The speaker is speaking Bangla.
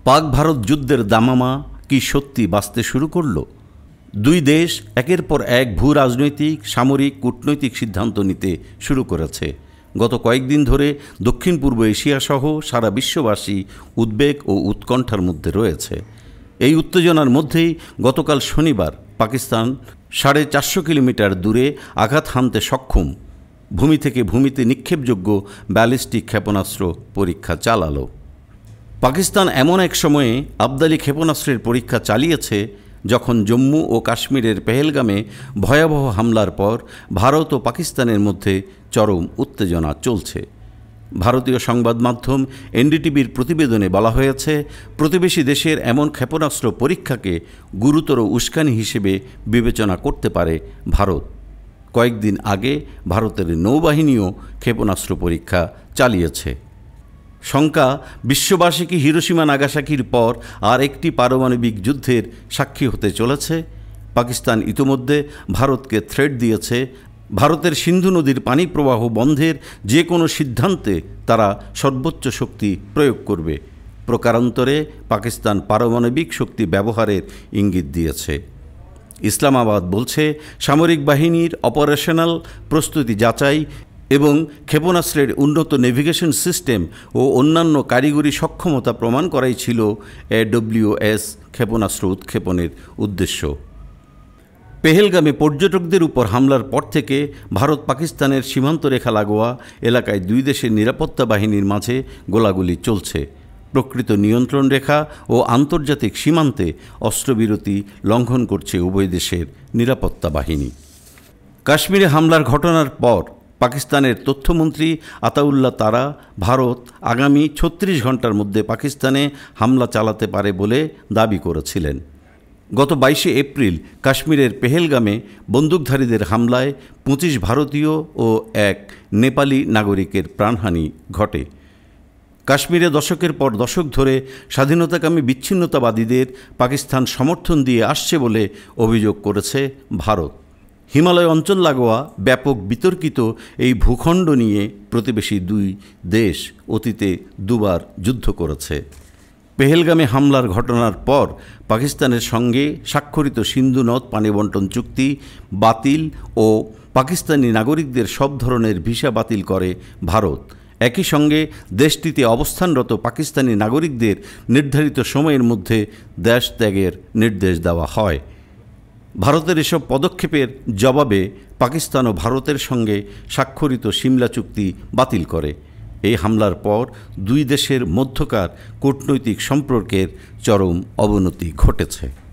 পাক ভারত যুদ্ধের দামামা কি সত্যি বাঁচতে শুরু করল? দুই দেশ একের পর এক ভূ রাজনৈতিক, সামরিক, কূটনৈতিক সিদ্ধান্ত নিতে শুরু করেছে। গত কয়েকদিন ধরে দক্ষিণ পূর্ব এশিয়াসহ সারা বিশ্ববাসী উদ্বেগ ও উৎকণ্ঠার মধ্যে রয়েছে। এই উত্তেজনার মধ্যেই গতকাল শনিবার পাকিস্তান 450 কিলোমিটার দূরে আঘাত হানতে সক্ষম ভূমি থেকে ভূমিতে নিক্ষেপযোগ্য ব্যালিস্টিক ক্ষেপণাস্ত্র পরীক্ষা চালালো। পাকিস্তান এমন এক সময়ে আবদালি ক্ষেপণাস্ত্রের পরীক্ষা চালিয়েছে যখন জম্মু ও কাশ্মীরের পেহেলগামে ভয়াবহ হামলার পর ভারত ও পাকিস্তানের মধ্যে চরম উত্তেজনা চলছে। ভারতীয় সংবাদ মাধ্যম এনডিটিভির প্রতিবেদনে বলা হয়েছে, প্রতিবেশী দেশের এমন ক্ষেপণাস্ত্র পরীক্ষাকে গুরুতর উস্কানি হিসেবে বিবেচনা করতে পারে ভারত। কয়েকদিন আগে ভারতের নৌবাহিনীও ক্ষেপণাস্ত্র পরীক্ষা চালিয়েছে। শঙ্কা, বিশ্ববাসী কি হিরোশিমা নাগাসাকির পর আর একটি পারমাণবিক যুদ্ধের সাক্ষী হতে চলেছে? পাকিস্তান ইতোমধ্যে ভারতকে থ্রেট দিয়েছে, ভারতের সিন্ধু নদীর পানি প্রবাহ বন্ধের যে কোনো সিদ্ধান্তে তারা সর্বোচ্চ শক্তি প্রয়োগ করবে। প্রকারান্তরে পাকিস্তান পারমাণবিক শক্তি ব্যবহারের ইঙ্গিত দিয়েছে। ইসলামাবাদ বলছে, সামরিক বাহিনীর অপারেশনাল প্রস্তুতি যাচাই এবং ক্ষেপণাস্ত্রের উন্নত নেভিগেশন সিস্টেম ও অন্যান্য কারিগরি সক্ষমতা প্রমাণ করাই ছিল AWS ক্ষেপণাস্ত্র উৎক্ষেপণের উদ্দেশ্য। পেহেলগামে পর্যটকদের উপর হামলার পর থেকে ভারত পাকিস্তানের সীমান্তরেখা লাগোয়া এলাকায় দুই দেশের নিরাপত্তা বাহিনীর মাঝে গোলাগুলি চলছে। প্রকৃত নিয়ন্ত্রণ রেখা ও আন্তর্জাতিক সীমান্তে অস্ত্রবিরতি লঙ্ঘন করছে উভয় দেশের নিরাপত্তা বাহিনী। কাশ্মীরে হামলার ঘটনার পর পাকিস্তানের তথ্যমন্ত্রী আতাউল্লাহ তারা ভারত আগামী 36 ঘন্টার মধ্যে পাকিস্তানে হামলা চালাতে পারে বলে দাবি করেছিলেন। গত 22 এপ্রিল কাশ্মীরের পেহেলগামে বন্দুকধারীদের হামলায় 25 ভারতীয় ও এক নেপালি নাগরিকের প্রাণহানি ঘটে। কাশ্মীরে দশকের পর দশক ধরে স্বাধীনতাকামী বিচ্ছিন্নতাবাদীদের পাকিস্তান সমর্থন দিয়ে আসছে বলে অভিযোগ করেছে ভারত। হিমালয় অঞ্চল লাগোয়া ব্যাপক বিতর্কিত এই ভূখণ্ড নিয়ে প্রতিবেশী দুই দেশ অতীতে দুবার যুদ্ধ করেছে। পেহেলগামে হামলার ঘটনার পর পাকিস্তানের সঙ্গে স্বাক্ষরিত সিন্ধু নদ পানি বণ্টন চুক্তি বাতিল ও পাকিস্তানি নাগরিকদের সব ধরনের ভিসা বাতিল করে ভারত। একই সঙ্গে দেশটিতে অবস্থানরত পাকিস্তানি নাগরিকদের নির্ধারিত সময়ের মধ্যে দেশ ত্যাগের নির্দেশ দেওয়া হয়। ভারতের এসব পদক্ষেপের জবাবে পাকিস্তানও ভারতের সঙ্গে স্বাক্ষরিত সিমলা চুক্তি বাতিল করে। এই হামলার পর দুই দেশের মধ্যকার কূটনৈতিক সম্পর্কের চরম অবনতি ঘটেছে।